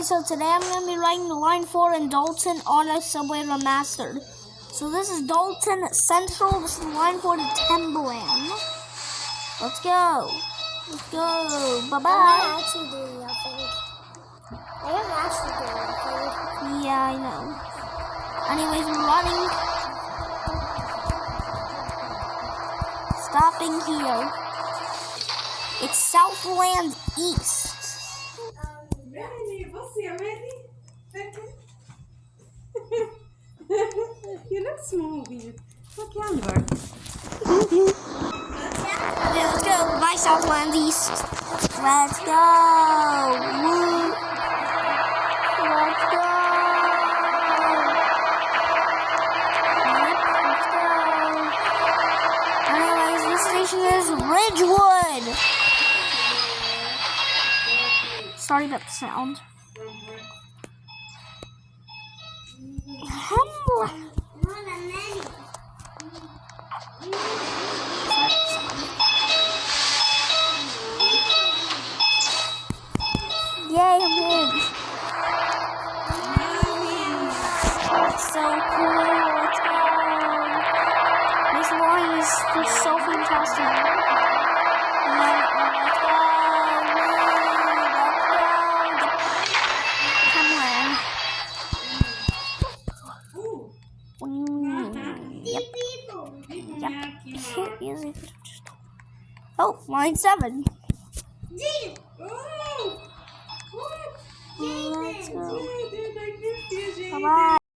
guys, so today I'm going to be riding the Line 4 in Dalton on a Subway Remastered. So this is Dalton Central, this is Line 4 to Timberland. Let's go. Let's go. Bye-bye. I'm actually doing nothing. I am actually doing nothing. Yeah, I know. Anyways, we're running. Stopping here. It's Southland East. You look small, weird. Look younger. Okay, let's go. Bye, Southland East. Let's go. Woo. Let's go. Let's go. Anyways, this station is Ridgewood. Sorry about the sound. Yay, I'm in. That's so cool. Let's go. This line is so fantastic. And then, let's go. Come on. Yep. Yep. Oh, line 7. Let's go. Bye-bye.